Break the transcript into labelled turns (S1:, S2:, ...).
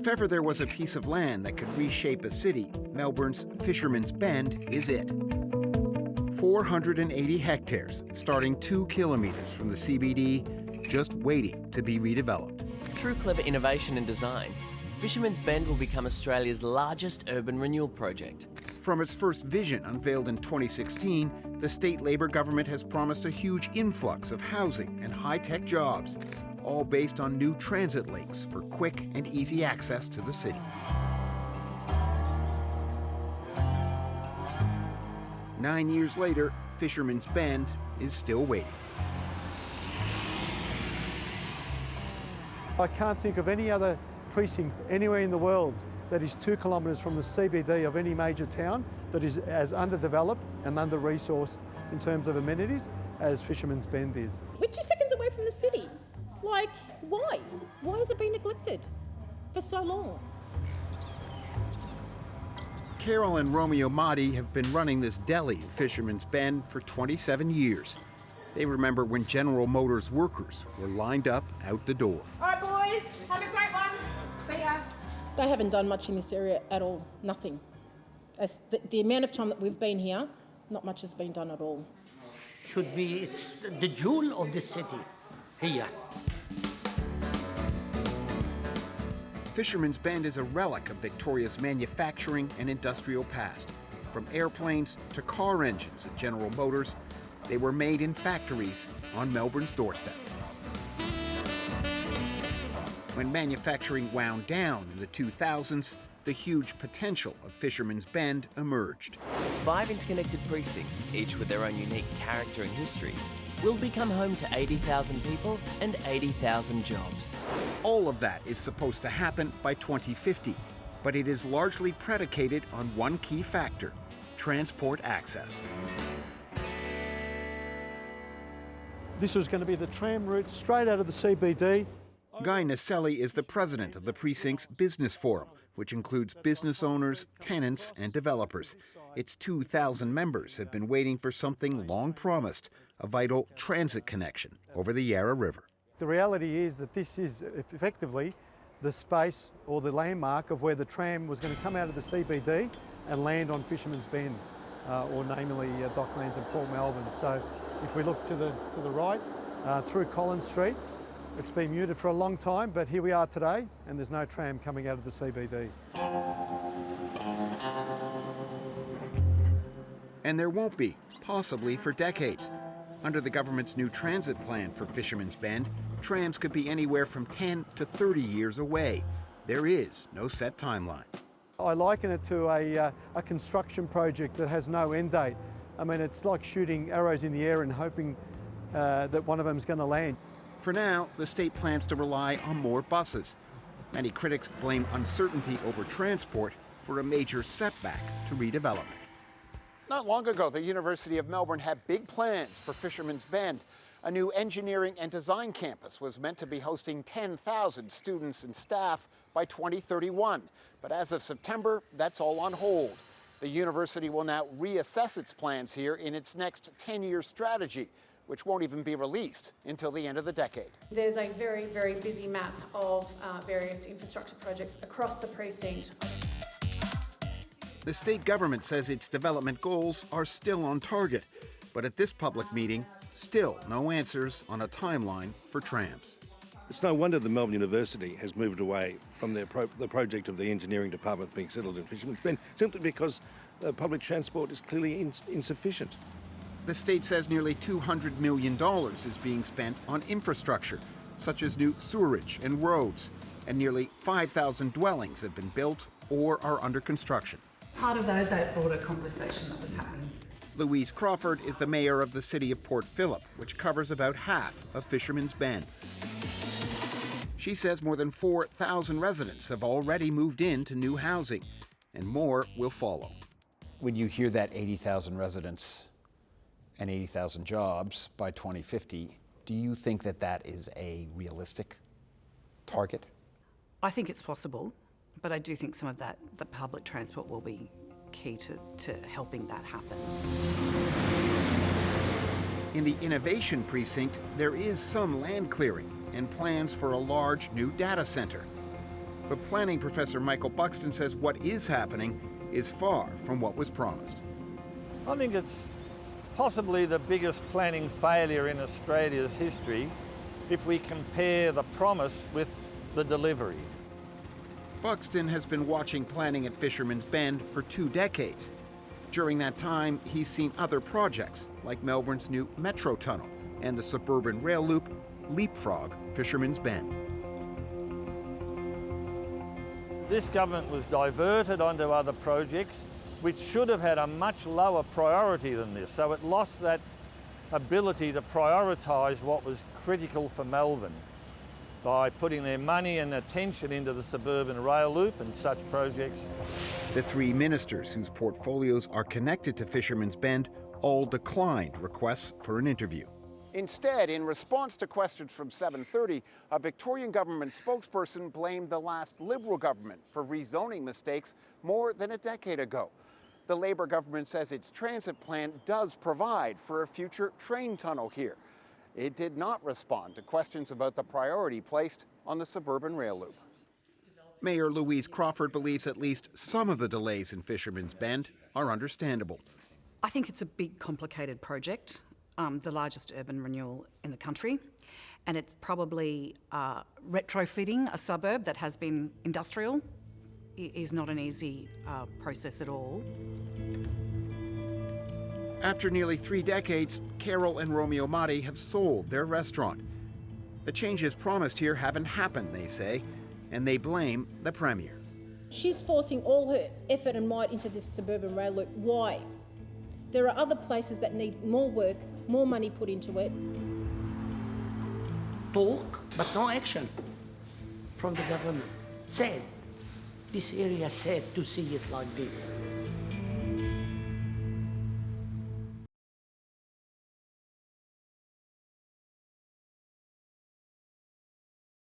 S1: If ever there was a piece of land that could reshape a city, Melbourne's Fishermans Bend is it. 480 hectares, starting 2 kilometres from the CBD, just waiting to be redeveloped.
S2: Through clever innovation and design, Fishermans Bend will become Australia's largest urban renewal project.
S1: From its first vision, unveiled in 2016, the state Labor government has promised a huge influx of housing and high-tech jobs, all based on new transit links for quick and easy access to the city. Nine years later, Fisherman's Bend is still waiting.
S3: I can't think of any other precinct anywhere in the world that is 2 kilometres from the CBD of any major town that is as underdeveloped and under-resourced in terms of amenities as Fisherman's Bend is.
S4: We're 2 seconds away from the city. Like, why? Why has it been neglected for so long?
S1: Carol and Romeo Mahdi have been running this deli in Fisherman's Bend for 27 years. They remember when General Motors workers were lined up out the door.
S5: All right, boys, have a great one. See ya.
S4: They haven't done much in this area at all, nothing. As the amount of time that we've been here, not much has been done at all.
S6: Should be, it's the jewel of the city, here.
S1: Fisherman's Bend is a relic of Victoria's manufacturing and industrial past. From airplanes to car engines at General Motors, they were made in factories on Melbourne's doorstep. When manufacturing wound down in the 2000s, the huge potential of Fisherman's Bend emerged.
S2: 5 interconnected precincts, each with their own unique character and history, will become home to 80,000 people and 80,000 jobs.
S1: All of that is supposed to happen by 2050, but it is largely predicated on one key factor: transport access.
S3: This was going to be the tram route straight out of the CBD.
S1: Guy Naselli is the president of the precinct's business forum, which includes business owners, tenants, and developers. Its 2,000 members have been waiting for something long promised: a vital transit connection over the Yarra River.
S3: The reality is that this is effectively the space or the landmark of where the tram was going to come out of the CBD and land on Fisherman's Bend, or namely Docklands and Port Melbourne. So if we look to the right, through Collins Street, it's been muted for a long time, but here we are today, and there's no tram coming out of the CBD.
S1: And there won't be, possibly for decades. Under the government's new transit plan for Fisherman's Bend, trams could be anywhere from 10 to 30 years away. There is no set timeline.
S3: I liken it to a construction project that has no end date. I mean, it's like shooting arrows in the air and hoping that one of them is going to land.
S1: For now, the state plans to rely on more buses. Many critics blame uncertainty over transport for a major setback to redevelopment. Not long ago, the University of Melbourne had big plans for Fisherman's Bend. A new engineering and design campus was meant to be hosting 10,000 students and staff by 2031. But as of September, that's all on hold. The university will now reassess its plans here in its next 10-year strategy, which won't even be released until the end of the decade.
S7: There's a very, very busy map of various infrastructure projects across the precinct.
S1: The state government says its development goals are still on target, but at this public meeting, still no answers on a timeline for trams.
S8: It's no wonder the Melbourne University has moved away from the project of the engineering department being settled in Fisherman's Bend, simply because public transport is clearly insufficient.
S1: The state says nearly $200 million is being spent on infrastructure, such as new sewerage and roads, and nearly 5,000 dwellings have been built or are under construction.
S9: Part of that broader conversation that was happening.
S1: Louise Crawford is the mayor of the city of Port Phillip, which covers about half of Fisherman's Bend. She says more than 4,000 residents have already moved into new housing, and more will follow. When you hear that 80,000 residents and 80,000 jobs by 2050, do you think that that is a realistic target?
S9: I think it's possible, but I do think some of that, the public transport will be key to helping that happen.
S1: In the Innovation Precinct, there is some land clearing and plans for a large new data center. But planning professor Michael Buxton says what is happening is far from what was promised.
S10: I think it's possibly the biggest planning failure in Australia's history if we compare the promise with the delivery.
S1: Buxton has been watching planning at Fisherman's Bend for 2 decades. During that time, he's seen other projects like Melbourne's new Metro Tunnel and the suburban rail loop leapfrog Fisherman's Bend.
S10: This government was diverted onto other projects which should have had a much lower priority than this, so it lost that ability to prioritise what was critical for Melbourne by putting their money and attention into the suburban rail loop and such projects.
S1: The 3 ministers whose portfolios are connected to Fisherman's Bend all declined requests for an interview. Instead, in response to questions from 7:30, a Victorian government spokesperson blamed the last Liberal government for rezoning mistakes more than a decade ago. The Labor government says its transit plan does provide for a future train tunnel here. It did not respond to questions about the priority placed on the suburban rail loop. Mayor Louise Crawford believes at least some of the delays in Fisherman's Bend are understandable.
S9: I think it's a big, complicated project, the largest urban renewal in the country, and it's probably retrofitting a suburb that has been industrial is not an easy process at all.
S1: After nearly 3 decades, Carol and Romeo Motti have sold their restaurant. The changes promised here haven't happened, they say, and they blame the Premier.
S4: She's forcing all her effort and might into this suburban rail loop. Why? There are other places that need more work, more money put into it.
S6: Talk, but no action from the government. Sad. This area sad to see it like this.